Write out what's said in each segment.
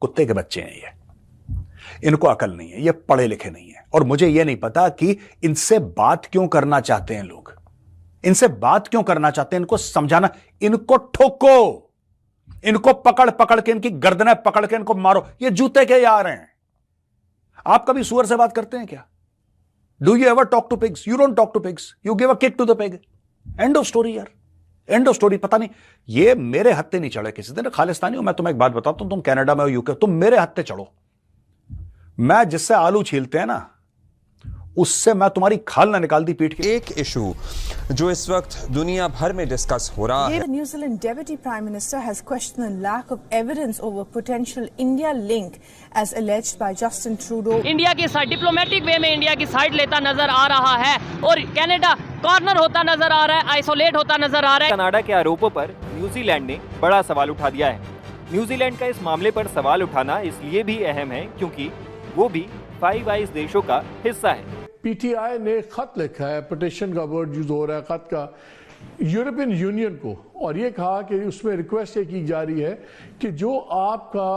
कुत्ते के बच्चे हैं ये, इनको अकल नहीं है, ये पढ़े लिखे नहीं है। और मुझे ये नहीं पता कि इनसे बात क्यों करना चाहते हैं लोग, इनसे बात क्यों करना चाहते हैं, इनको समझाना, इनको ठोको, इनको पकड़ पकड़ के इनकी गर्दनें पकड़ के इनको मारो, ये जूते के यार हैं। आप कभी सुअर से बात करते हैं क्या? Do you ever talk to pigs? You don't talk to pigs, you give a kick to the pig, end of story यार, एंड ऑफ स्टोरी। पता नहीं, ये मेरे हत्थे नहीं चढ़े किसी दिन। खालिस्तानी हूं मैं, तुम्हें एक बात बताता हूं, तुम कनाडा में हो, यूके, तुम मेरे हत्थे चढ़ो, मैं जिससे आलू छीलते हैं ना, उससे मैं तुम्हारी खाल ना निकाल दी पीठ के। एक इशू जो इस वक्त दुनिया भर में डिस्कस हो रहा है। The New Zealand Deputy Prime Minister has questioned the lack of evidence over potential India link as alleged by Justin Trudeau. India की साइड डिप्लोमेटिक वे में इंडिया की साइड लेता नजर आ रहा है और कनाडा कॉर्नर होता नजर आ रहा है, आइसोलेट होता नजर आ रहा है। कनाडा के आरोपों पर न्यूजीलैंड ने बड़ा सवाल उठा दिया है। न्यूजीलैंड का इस मामले पर सवाल उठाना इसलिए भी अहम है क्योंकि वो भी फाइव आइज देशों का हिस्सा है। पीटीआई ने खत लिखा है, पिटिशन का वर्ड यूज हो रहा है खत का, यूरोपियन यूनियन को, और ये कहा कि उसमें रिक्वेस्ट ये की जा रही है कि जो आपका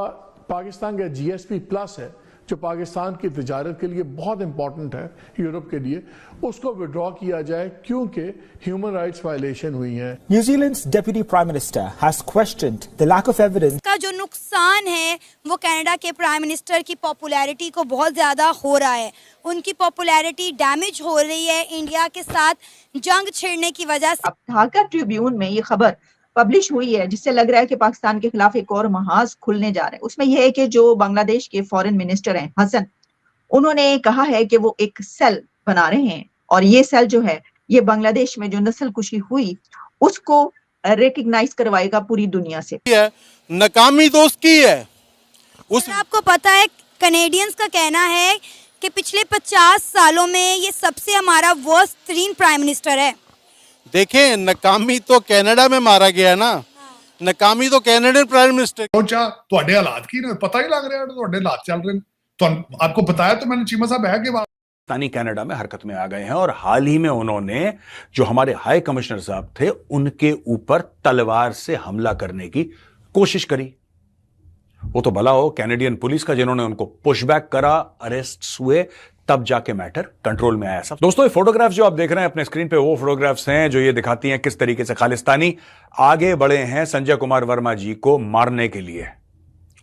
पाकिस्तान का जीएसपी प्लस है, जो पाकिस्तान की तिजारत के लिए बहुत इंपॉर्टेंट है यूरोप के लिए, उसको विड्रॉ किया जाए क्योंकि ह्यूमन राइट्स वायलेशन हुई है। New Zealand's Deputy Prime Minister has questioned the lack of evidence. का जो नुकसान है वो कनाडा के प्राइम मिनिस्टर की पॉपुलैरिटी को बहुत ज़्यादा हो रहा है, उनकी पॉपुलैरिटी डैमेज हो रही है इंडिया के साथ जंग छेड़ने की वजह से। अब ढाका ट्रिब्यून में ये खबर पब्लिश हुई है जिससे लग रहा है कि पाकिस्तान के खिलाफ एक और महाज खुलने जा रहे हैं। उसमें यह है कि जो बांग्लादेश के फॉरेन मिनिस्टर हैं हसन, उन्होंने कहा है कि वो एक सेल बना रहे हैं और ये सेल जो है ये बांग्लादेश में जो नस्ल कुशी हुई उसको रिकग्नाइज करवाएगा पूरी दुनिया से। नाकामी तो उसकी है। आपको पता है कनेडियंस का कहना है कि पिछले 50 सालों में ये सबसे हमारा वर्स्ट तरीन प्राइम मिनिस्टर है। देखें, नाकामी तो कनाडा में मारा गया ना, नाकामी तो कैनेडियन प्राइम मिनिस्टर। ਤੁਹਾਡੇ ਹਾਲਾਤ ਕੀ ਨੇ ਪਤਾ ਹੀ ਲੱਗ ਰਿਹਾ ਤੁਹਾਡੇ ਹਾਲਾਤ ਚੱਲ ਰਹੇ ਨੇ। ਤੁਹਾਨੂੰ आपको बताया तो मैंने चीमा साहब है कि पाकिस्तानी कनाडा में हरकत में आ गए हैं और हाल ही में उन्होंने जो हमारे हाई कमिश्नर साहब थे उनके ऊपर तलवार से हमला करने की कोशिश करी। वो तो भला हो कैनेडियन पुलिस का जिन्होंने उनको पुशबैक करा, अरेस्ट हुए, तब जाके मैटर कंट्रोल में आया। सब दोस्तों, ये फोटोग्राफ्स जो आप देख रहे हैं अपने स्क्रीन पे वो फोटोग्राफ्स हैं जो ये दिखाती हैं किस तरीके से खालिस्तानी आगे बढ़े हैं संजय कुमार वर्मा जी को मारने के लिए।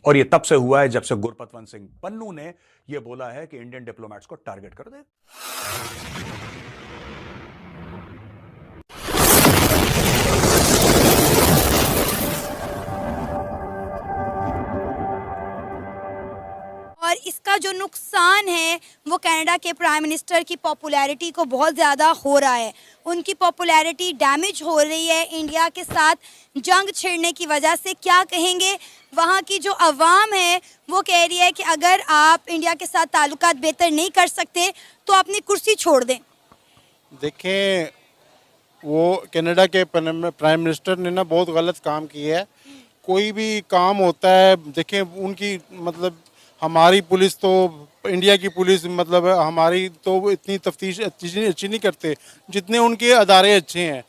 और ये तब से हुआ है जब से गुरपतवंत सिंह पन्नू ने ये बोला है कि इंडियन डिप्लोमेट्स को टारगेट कर दे। और इसका जो नुकसान है वो कनाडा के प्राइम मिनिस्टर की पॉपुलैरिटी को बहुत ज़्यादा हो रहा है, उनकी पॉपुलैरिटी डैमेज हो रही है इंडिया के साथ जंग छेड़ने की वजह से। क्या कहेंगे, वहाँ की जो अवाम है वो कह रही है कि अगर आप इंडिया के साथ ताल्लुकात बेहतर नहीं कर सकते तो अपनी कुर्सी छोड़ दें। देखें, वो कनाडा के प्राइम मिनिस्टर ने ना बहुत गलत काम किया है। कोई भी काम होता है, देखें उनकी मतलब हमारी पुलिस तो, इंडिया की पुलिस मतलब हमारी तो इतनी तफ्तीश अच्छी नहीं करते जितने उनके अदारे अच्छे हैं।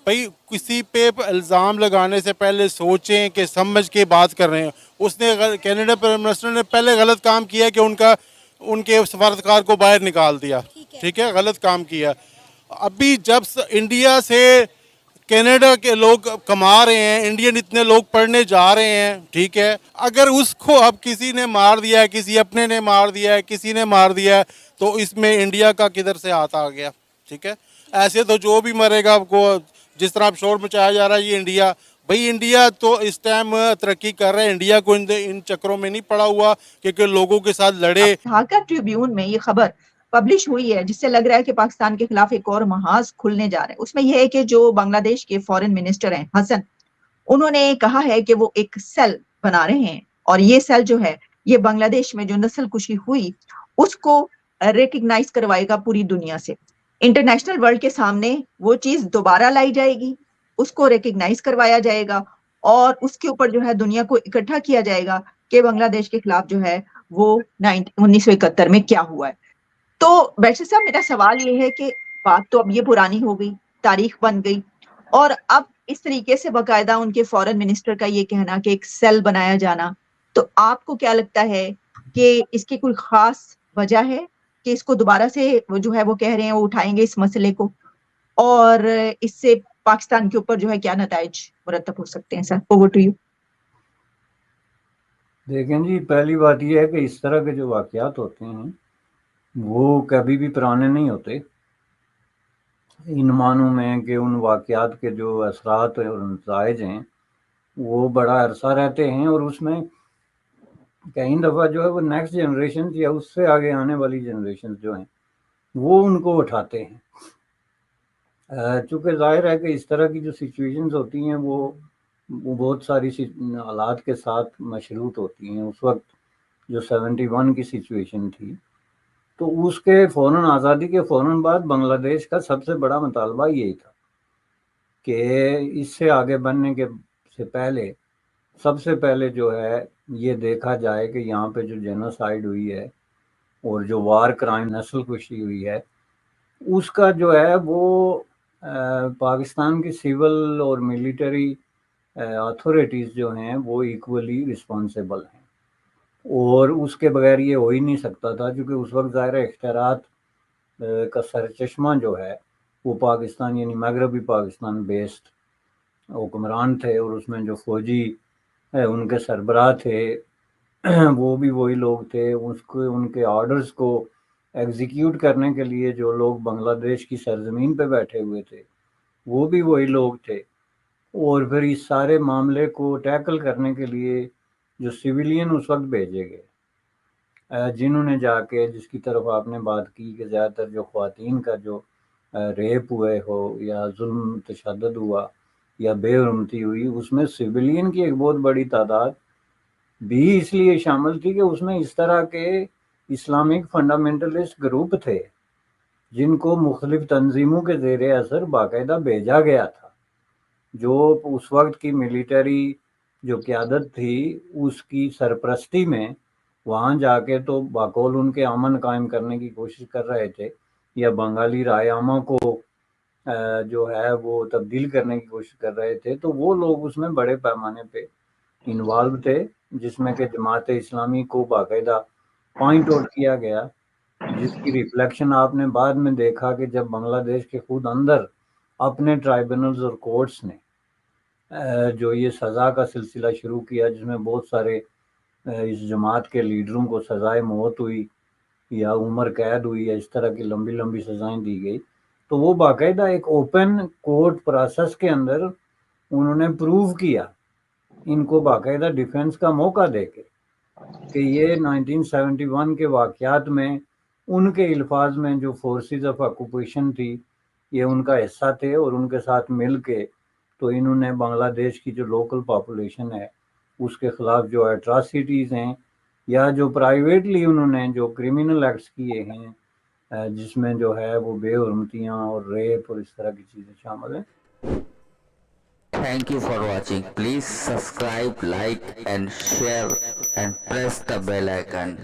भाई किसी पे इल्ज़ाम लगाने से पहले सोचें कि समझ के बात कर रहे हैं। उसने कनाडा प्राइम मिनिस्टर ने पहले गलत काम किया कि उनके सफारतकार को बाहर निकाल दिया, ठीक है, गलत काम किया। अभी जब इंडिया से कनाडा के लोग कमा रहे हैं, इंडियन इतने लोग पढ़ने जा रहे हैं, ठीक है, अगर उसको अब किसी ने मार दिया है, किसी अपने ने मार दिया है, किसी ने मार दिया है, तो इसमें इंडिया का किधर से हाथ आ गया, ठीक है। ऐसे तो जो भी मरेगा आपको, जिस तरह शोर मचाया जा रहा है ये इंडिया, भाई इंडिया तो इस टाइम तरक्की कर रहा है, इंडिया को इन चक्करों में नहीं पड़ा हुआ क्योंकि लोगों के साथ लड़े। ढाका ट्रिब्यून में ये खबर पब्लिश हुई है जिससे लग रहा है कि पाकिस्तान के खिलाफ एक और महाज खुलने जा रहे हैं। उसमें यह है कि जो बांग्लादेश के फॉरेन मिनिस्टर हैं हसन, उन्होंने कहा है कि वो एक सेल बना रहे हैं और ये सेल जो है ये बांग्लादेश में जो नस्ल कुशी हुई उसको रिकग्नाइज करवाएगा पूरी दुनिया से। इंटरनेशनल वर्ल्ड के सामने वो चीज दोबारा लाई जाएगी, उसको रिकग्नाइज करवाया जाएगा और उसके ऊपर जो है दुनिया को इकट्ठा किया जाएगा कि बांग्लादेश के खिलाफ जो है वो 1971 में क्या हुआ है। तो बैठे साहब, मेरा सवाल ये है कि बात तो अब ये पुरानी हो गई, तारीख बन गई, और अब इस तरीके से बाकायदा उनके फॉरेन मिनिस्टर का ये कहना कि एक सेल बनाया जाना, تو آپ کو کیا لگتا ہے کہ اس کی کوئی خاص وجہ ہے کہ اس کو دوبارہ سے وہ جو ہے وہ کہہ رہے ہیں وہ اٹھائیں گے اس مسئلے کو, اور اس سے پاکستان کے اوپر جو ہے کیا نتائج مرتب ہو سکتے ہیں؟ سر, اوور ٹو یو. دیکھیں جی, پہلی بات یہ ہے کہ اس طرح کے جو واقعات ہوتے ہیں وہ کبھی بھی پرانے نہیں ہوتے, ان معنوں میں کہ ان واقعات کے جو اثرات اور نتائج ہیں وہ بڑا عرصہ رہتے ہیں, اور اس میں کئی دفعہ جو ہے وہ نیکسٹ جنریشن یا اس سے آگے آنے والی جنریشن جو ہیں وہ ان کو اٹھاتے ہیں. چونکہ ظاہر ہے کہ اس طرح کی جو سچویشنز ہوتی ہیں وہ بہت ساری حالات کے ساتھ مشروط ہوتی ہیں. اس وقت جو 71 کی سچویشن تھی تو اس کے فوراً آزادی کے فوراً بعد بنگلہ دیش کا سب سے بڑا مطالبہ یہی تھا کہ اس سے آگے بڑھنے کے سے پہلے سب سے پہلے جو ہے یہ دیکھا جائے کہ یہاں پہ جو جینوسائیڈ ہوئی ہے اور جو وار کرائم نسل کشی ہوئی ہے اس کا جو ہے وہ پاکستان کی سول اور ملٹری اتھارٹیز جو ہیں وہ ایکولی رسپانسیبل ہیں, اور اس کے بغیر یہ ہو ہی نہیں سکتا تھا, کیونکہ اس وقت ظاہر اختیارات کا سرچشمہ جو ہے وہ پاکستان یعنی مغربی پاکستان بیسڈ حکمران تھے, اور اس میں جو فوجی ان کے سربراہ تھے وہ بھی وہی لوگ تھے. ان کے آرڈرز کو ایگزیکیوٹ کرنے کے لیے جو لوگ بنگلہ دیش کی سرزمین پہ بیٹھے ہوئے تھے وہ بھی وہی لوگ تھے, اور پھر اس سارے معاملے کو ٹیکل کرنے کے لیے جو سویلین اس وقت بھیجے گئے جنہوں نے جا کے, جس کی طرف آپ نے بات کی کہ زیادہ تر جو خواتین کا جو ریپ ہوئے ہو یا ظلم تشدد ہوا یا بے حرمتی ہوئی, اس میں سویلین کی ایک بہت بڑی تعداد بھی اس لیے شامل تھی کہ اس میں اس طرح کے اسلامک فنڈامنٹلسٹ گروپ تھے جن کو مختلف تنظیموں کے زیر اثر باقاعدہ بھیجا گیا تھا, جو اس وقت کی ملٹری جو قیادت تھی اس کی سرپرستی میں وہاں جا کے تو باقول ان کے امن قائم کرنے کی کوشش کر رہے تھے, یا بنگالی رائے عامہ کو جو ہے وہ تبدیل کرنے کی کوشش کر رہے تھے. تو وہ لوگ اس میں بڑے پیمانے پہ انوالو تھے, جس میں کہ جماعت اسلامی کو باقاعدہ پوائنٹ آؤٹ کیا گیا, جس کی ریفلیکشن آپ نے بعد میں دیکھا کہ جب بنگلہ دیش کے خود اندر اپنے ٹرائبونلز اور کورٹس نے جو یہ سزا کا سلسلہ شروع کیا, جس میں بہت سارے اس جماعت کے لیڈروں کو سزائے موت ہوئی یا عمر قید ہوئی یا اس طرح کی لمبی لمبی سزائیں دی گئی, تو وہ باقاعدہ ایک اوپن کورٹ پروسیس کے اندر انہوں نے پروو کیا ان کو باقاعدہ ڈیفنس کا موقع دے کے کہ یہ 1971 کے واقعات میں ان کے الفاظ میں جو فورسز آف آکوپیشن تھی یہ ان کا حصہ تھے, اور ان کے ساتھ مل کے تو انہوں نے بنگلہ دیش کی جو لوکل پاپولیشن ہے اس کے خلاف جو ایٹراسٹیز ہیں یا جو پرائیویٹلی انہوں نے جو کرمنل ایکٹس کیے ہیں جس میں جو ہے وہ بے حرمتیاں اور ریپ اور اس طرح کی چیزیں شامل ہیں. Thank you for watching. Please subscribe, like and share and press the bell icon.